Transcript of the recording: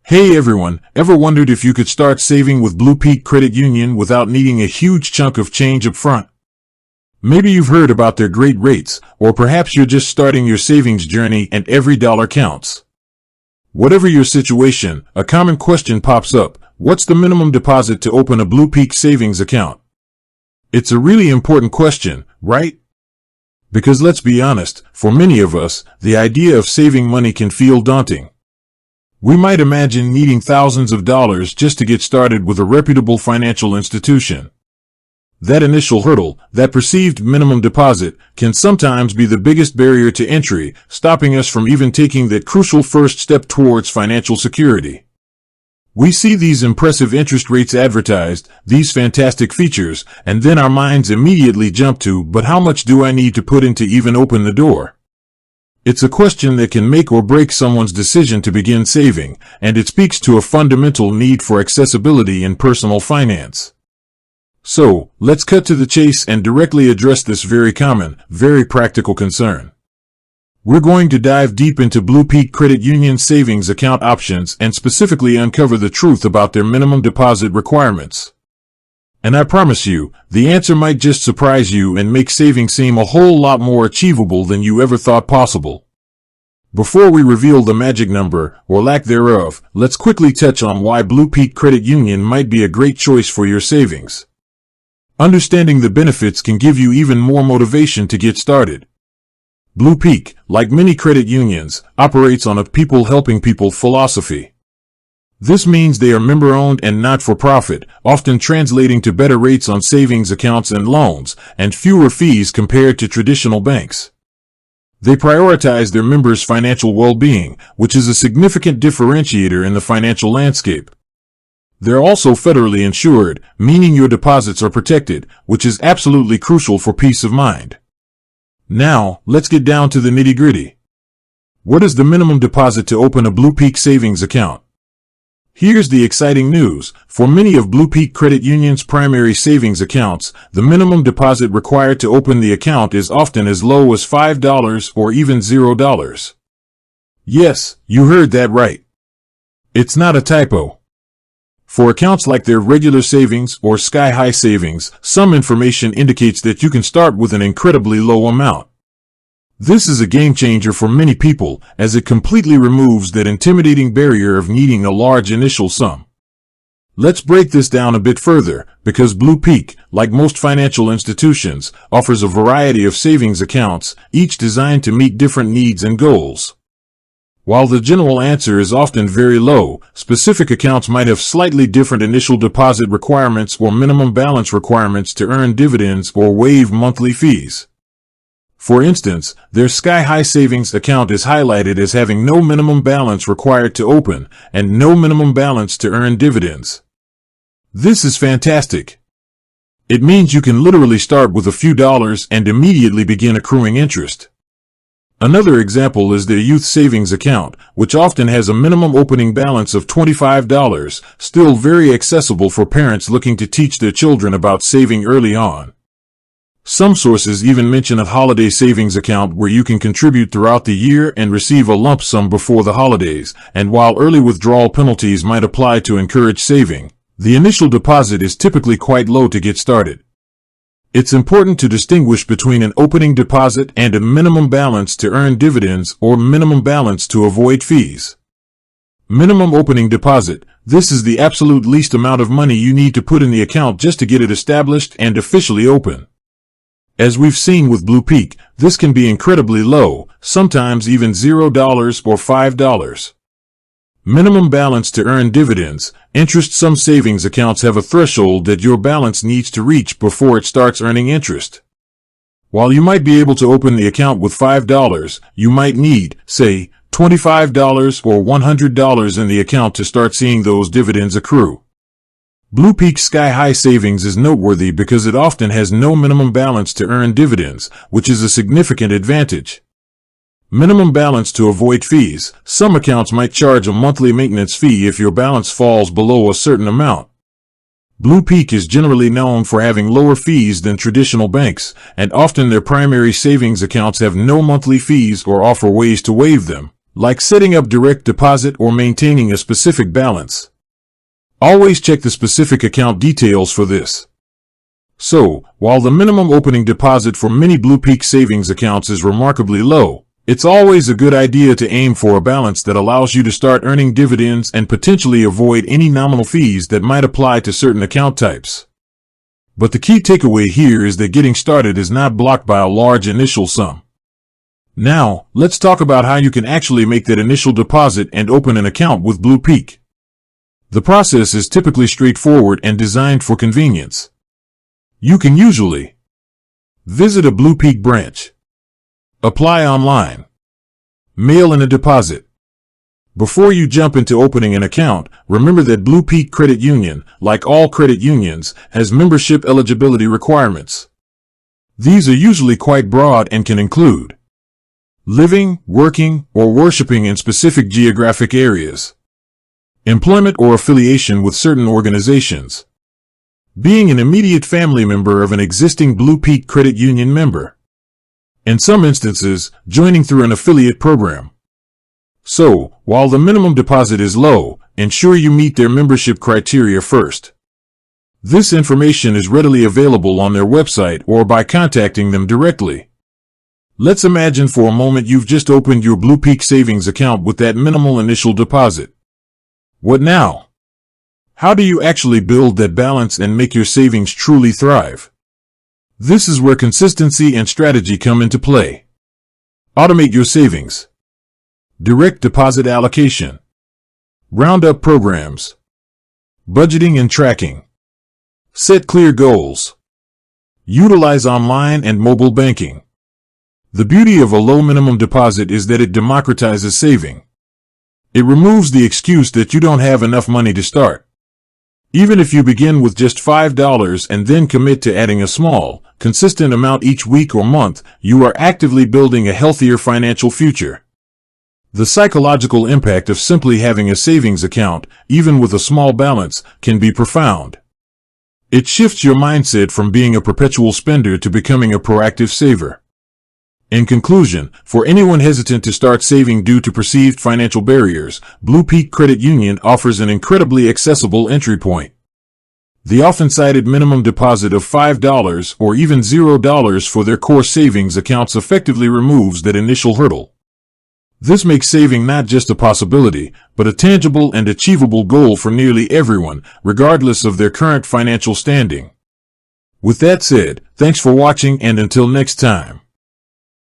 Hey everyone, ever wondered if you could start saving with BluPeak Credit Union without needing a huge chunk of change up front? Maybe you've heard about their great rates, or perhaps you're just starting your savings journey and every dollar counts. Whatever your situation, a common question pops up: what's the minimum deposit to open a BluPeak savings account? It's a really important question, right? Because let's be honest, for many of us, the idea of saving money can feel daunting. We might imagine needing thousands of dollars just to get started with a reputable financial institution. That initial hurdle, that perceived minimum deposit, can sometimes be the biggest barrier to entry, stopping us from even taking that crucial first step towards financial security. We see these impressive interest rates advertised, these fantastic features, and then our minds immediately jump to, but how much do I need to put in to even open the door? It's a question that can make or break someone's decision to begin saving, and it speaks to a fundamental need for accessibility in personal finance. So, let's cut to the chase and directly address this very common, very practical concern. We're going to dive deep into BluPeak Credit Union savings account options and specifically uncover the truth about their minimum deposit requirements. And I promise you, the answer might just surprise you and make saving seem a whole lot more achievable than you ever thought possible. Before we reveal the magic number, or lack thereof, let's quickly touch on why BluPeak Credit Union might be a great choice for your savings. Understanding the benefits can give you even more motivation to get started. BluPeak, like many credit unions, operates on a people helping people philosophy. This means they are member-owned and not-for-profit, often translating to better rates on savings accounts and loans, and fewer fees compared to traditional banks. They prioritize their members' financial well-being, which is a significant differentiator in the financial landscape. They're also federally insured, meaning your deposits are protected, which is absolutely crucial for peace of mind. Now, let's get down to the nitty-gritty. What is the minimum deposit to open a BluPeak savings account? Here's the exciting news. For many of BluPeak Credit Union's primary savings accounts, the minimum deposit required to open the account is often as low as $5 or even $0. Yes, you heard that right. It's not a typo. For accounts like their regular savings or sky-high savings, some information indicates that you can start with an incredibly low amount. This is a game changer for many people, as it completely removes that intimidating barrier of needing a large initial sum. Let's break this down a bit further, because BluPeak, like most financial institutions, offers a variety of savings accounts, each designed to meet different needs and goals. While the general answer is often very low, specific accounts might have slightly different initial deposit requirements or minimum balance requirements to earn dividends or waive monthly fees. For instance, their sky-high savings account is highlighted as having no minimum balance required to open and no minimum balance to earn dividends. This is fantastic. It means you can literally start with a few dollars and immediately begin accruing interest. Another example is their youth savings account, which often has a minimum opening balance of $25, still very accessible for parents looking to teach their children about saving early on. Some sources even mention a holiday savings account where you can contribute throughout the year and receive a lump sum before the holidays, and while early withdrawal penalties might apply to encourage saving, the initial deposit is typically quite low to get started. It's important to distinguish between an opening deposit and a minimum balance to earn dividends or minimum balance to avoid fees. Minimum opening deposit. This is the absolute least amount of money you need to put in the account just to get it established and officially open. As we've seen with BluPeak, this can be incredibly low, sometimes even $0 or $5. Minimum balance to earn dividends. Interest. Some savings accounts have a threshold that your balance needs to reach before it starts earning interest. While you might be able to open the account with $5, you might need, say, $25 or $100 in the account to start seeing those dividends accrue. BluPeak Sky-High Savings is noteworthy because it often has no minimum balance to earn dividends, which is a significant advantage. Minimum balance to avoid fees. Some accounts might charge a monthly maintenance fee if your balance falls below a certain amount. BluPeak is generally known for having lower fees than traditional banks, and often their primary savings accounts have no monthly fees or offer ways to waive them, like setting up direct deposit or maintaining a specific balance. Always check the specific account details for this. So, while the minimum opening deposit for many BluPeak savings accounts is remarkably low, it's always a good idea to aim for a balance that allows you to start earning dividends and potentially avoid any nominal fees that might apply to certain account types. But the key takeaway here is that getting started is not blocked by a large initial sum. Now, let's talk about how you can actually make that initial deposit and open an account with BluPeak. The process is typically straightforward and designed for convenience. You can usually visit a BluPeak branch, apply online, mail in a deposit. Before you jump into opening an account, remember that BluPeak Credit Union, like all credit unions, has membership eligibility requirements. These are usually quite broad and can include living, working, or worshiping in specific geographic areas, employment or affiliation with certain organizations, being an immediate family member of an existing BluPeak Credit Union member, in some instances, joining through an affiliate program. So, while the minimum deposit is low, ensure you meet their membership criteria first. This information is readily available on their website or by contacting them directly. Let's imagine for a moment you've just opened your BluPeak savings account with that minimal initial deposit. What now? How do you actually build that balance and make your savings truly thrive? This is where consistency and strategy come into play. Automate your savings. Direct deposit allocation. Roundup programs. Budgeting and tracking. Set clear goals. Utilize online and mobile banking. The beauty of a low minimum deposit is that it democratizes saving. It removes the excuse that you don't have enough money to start. Even if you begin with just $5 and then commit to adding a small, consistent amount each week or month, you are actively building a healthier financial future. The psychological impact of simply having a savings account, even with a small balance, can be profound. It shifts your mindset from being a perpetual spender to becoming a proactive saver. In conclusion, for anyone hesitant to start saving due to perceived financial barriers, BluPeak Credit Union offers an incredibly accessible entry point. The often cited minimum deposit of $5 or even $0 for their core savings accounts effectively removes that initial hurdle. This makes saving not just a possibility, but a tangible and achievable goal for nearly everyone, regardless of their current financial standing. With that said, thanks for watching, and until next time.